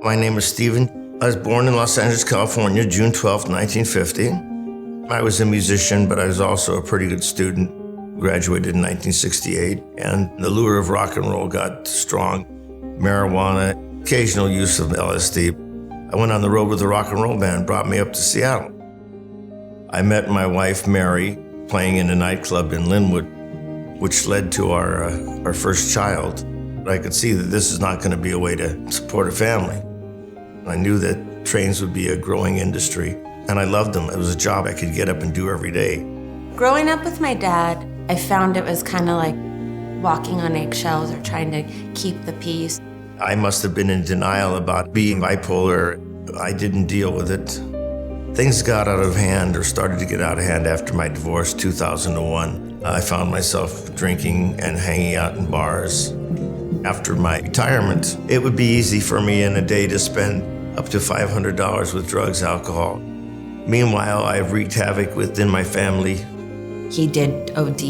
My name is Stephen. I was born in Los Angeles, California, June 12, 1950. I was a musician, but I was also a pretty good student. Graduated in 1968, and the lure of rock and roll got strong. Marijuana, occasional use of LSD. I went on the road with a rock and roll band, brought me up to Seattle. I met my wife, Mary, playing in a nightclub in Linwood, which led to our first child. I could see that this is not going to be a way to support a family. I knew that trains would be a growing industry, and I loved them. It was a job I could get up and do every day. Growing up with my dad, I found it was kind of like walking on eggshells or trying to keep the peace. I must have been in denial about being bipolar. I didn't deal with it. Things got out of hand or started to get out of hand after my divorce, 2001. I found myself drinking and hanging out in bars. After my retirement, it would be easy for me in a day to spend up to $500 with drugs, alcohol. Meanwhile, I wreaked havoc within my family. He did OD,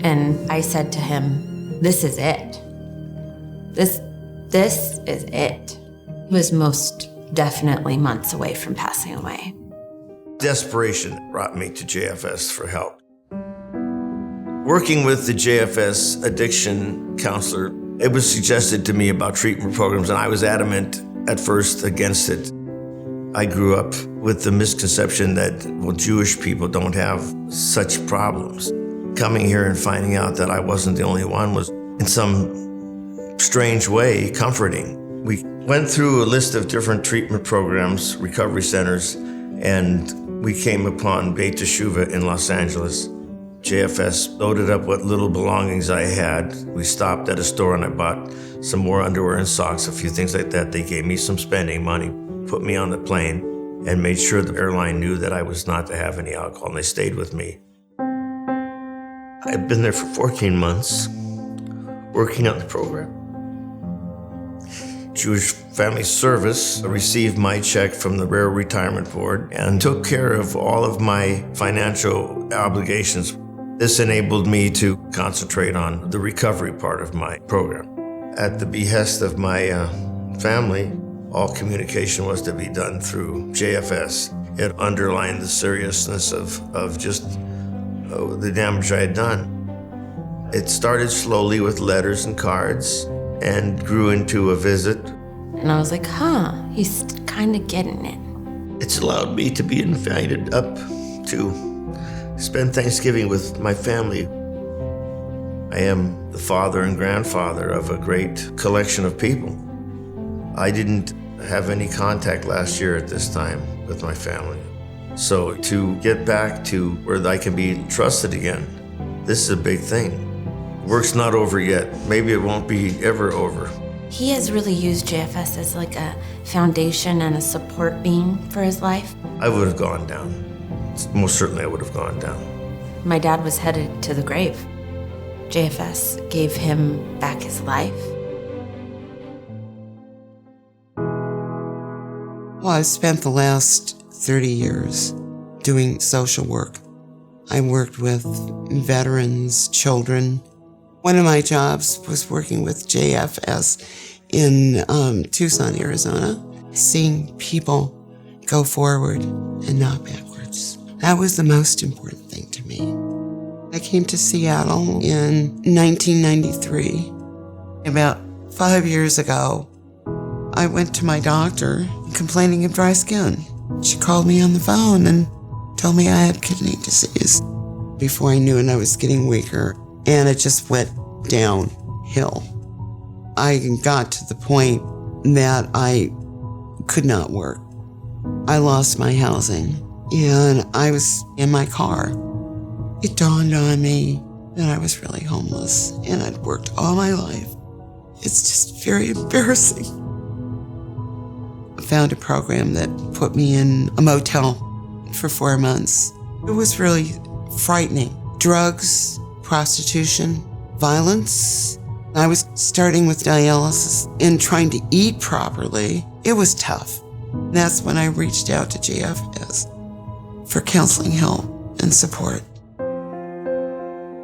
and I said to him, this is it. This is it. He was most definitely months away from passing away. Desperation brought me to JFS for help. Working with the JFS addiction counselor, it was suggested to me about treatment programs, and I was adamant at first against it. I grew up with the misconception that, Jewish people don't have such problems. Coming here and finding out that I wasn't the only one was, in some strange way, comforting. We went through a list of different treatment programs, recovery centers, and we came upon Beit Teshuvah in Los Angeles. JFS loaded up what little belongings I had. We stopped at a store and I bought some more underwear and socks, a few things like that. They gave me some spending money, put me on the plane, and made sure the airline knew that I was not to have any alcohol, and they stayed with me. I've been there for 14 months, working on the program. Jewish Family Service received my check from the Rare Retirement Board and took care of all of my financial obligations. This enabled me to concentrate on the recovery part of my program. At the behest of my family, all communication was to be done through JFS. It underlined the seriousness of just the damage I had done. It started slowly with letters and cards and grew into a visit. And I was like, he's kind of getting it. It's allowed me to be invited up to spend Thanksgiving with my family. I am the father and grandfather of a great collection of people. I didn't have any contact last year at this time with my family. So to get back to where I can be trusted again, this is a big thing. Work's not over yet. Maybe it won't be ever over. He has really used JFS as like a foundation and a support beam for his life. I would have gone down. Most certainly I would have gone down. My dad was headed to the grave. JFS gave him back his life. Well, I've spent the last 30 years doing social work. I worked with veterans, children. One of my jobs was working with JFS in Tucson, Arizona, seeing people go forward and not backwards. That was the most important thing to me. I came to Seattle in 1993. About 5 years ago, I went to my doctor complaining of dry skin. She called me on the phone and told me I had kidney disease. Before I knew it, I was getting weaker, and it just went downhill. I got to the point that I could not work. I lost my housing, and I was in my car. It dawned on me that I was really homeless, and I'd worked all my life. It's just very embarrassing. I found a program that put me in a motel for 4 months. It was really frightening. Drugs, prostitution, violence. I was starting with dialysis and trying to eat properly. It was tough. That's when I reached out to JFS for counseling help and support.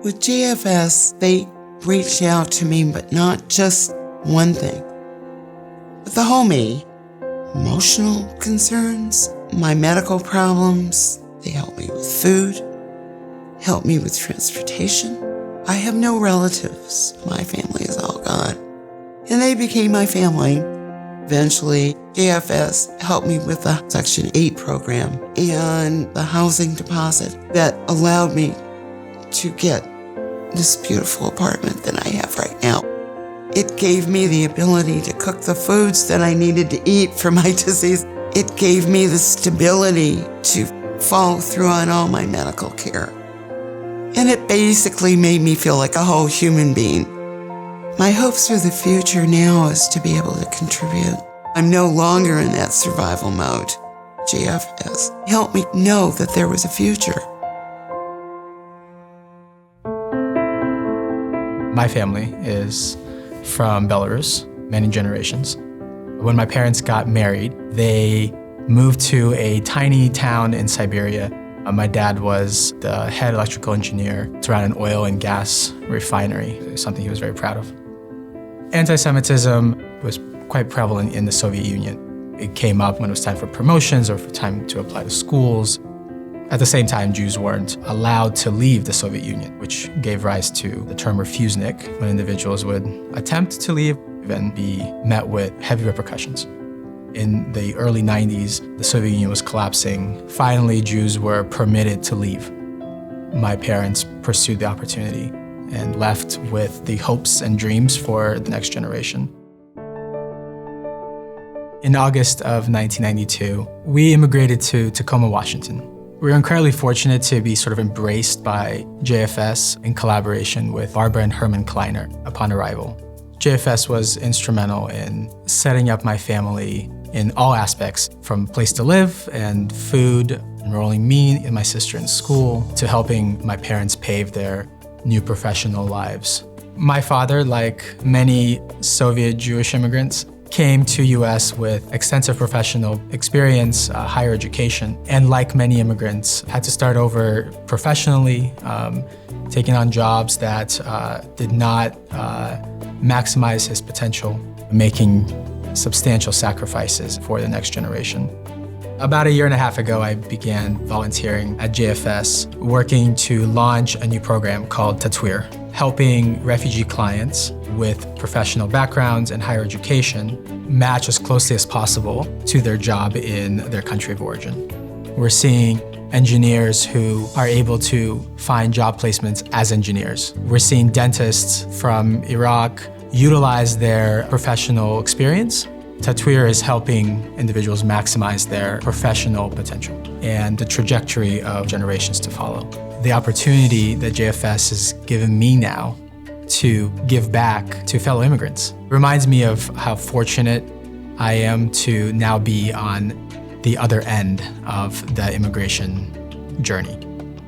With JFS, they reached out to me, but not just one thing, but the whole me. emotional concerns, my medical problems. They helped me with food, helped me with transportation. I have no relatives. My family is all gone. And they became my family. Eventually, JFS helped me with the Section 8 program and the housing deposit that allowed me to get this beautiful apartment that I have right now. It gave me the ability to cook the foods that I needed to eat for my disease. It gave me the stability to follow through on all my medical care. And it basically made me feel like a whole human being. My hopes for the future now is to be able to contribute. I'm no longer in that survival mode. JFS helped me know that there was a future. My family is from Belarus, many generations. When my parents got married, they moved to a tiny town in Siberia. My dad was the head electrical engineer to run an oil and gas refinery, something he was very proud of. Anti-Semitism was quite prevalent in the Soviet Union. It came up when it was time for promotions or for time to apply to schools. At the same time, Jews weren't allowed to leave the Soviet Union, which gave rise to the term refusnik, when individuals would attempt to leave and be met with heavy repercussions. In the early 90s, the Soviet Union was collapsing. Finally, Jews were permitted to leave. My parents pursued the opportunity and left with the hopes and dreams for the next generation. In August of 1992, we immigrated to Tacoma, Washington. We were incredibly fortunate to be sort of embraced by JFS in collaboration with Barbara and Herman Kleiner upon arrival. JFS was instrumental in setting up my family in all aspects, from place to live and food, enrolling me and my sister in school, to helping my parents pave their new professional lives. My father, like many Soviet Jewish immigrants, came to US with extensive professional experience, higher education, and like many immigrants, had to start over professionally, taking on jobs that did not maximize his potential, making substantial sacrifices for the next generation. About a year and a half ago, I began volunteering at JFS, working to launch a new program called Tatweer, helping refugee clients with professional backgrounds and higher education match as closely as possible to their job in their country of origin. We're seeing engineers who are able to find job placements as engineers. We're seeing dentists from Iraq utilize their professional experience. Tatweer is helping individuals maximize their professional potential and the trajectory of generations to follow. The opportunity that JFS has given me now to give back to fellow immigrants reminds me of how fortunate I am to now be on the other end of the immigration journey.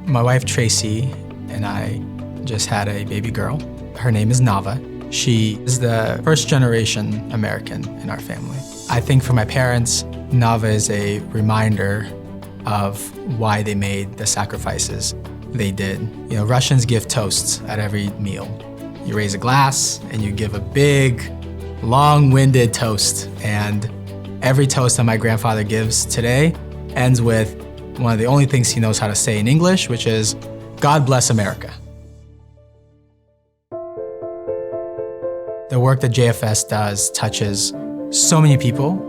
My wife Tracy and I just had a baby girl. Her name is Nava. She is the first generation American in our family. I think for my parents, Nava is a reminder of why they made the sacrifices they did. You know, Russians give toasts at every meal. You raise a glass and you give a big, long-winded toast. And every toast that my grandfather gives today ends with one of the only things he knows how to say in English, which is, "God bless America." The work that JFS does touches so many people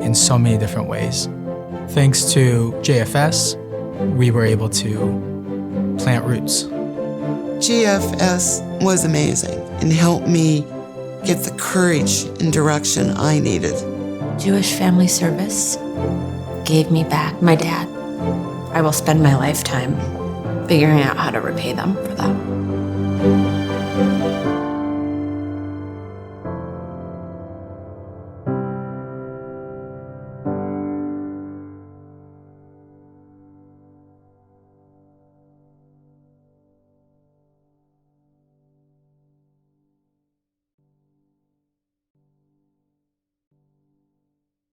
in so many different ways. Thanks to JFS, we were able to plant roots. GFS was amazing and helped me get the courage and direction I needed. Jewish Family Service gave me back my dad. I will spend my lifetime figuring out how to repay them for that.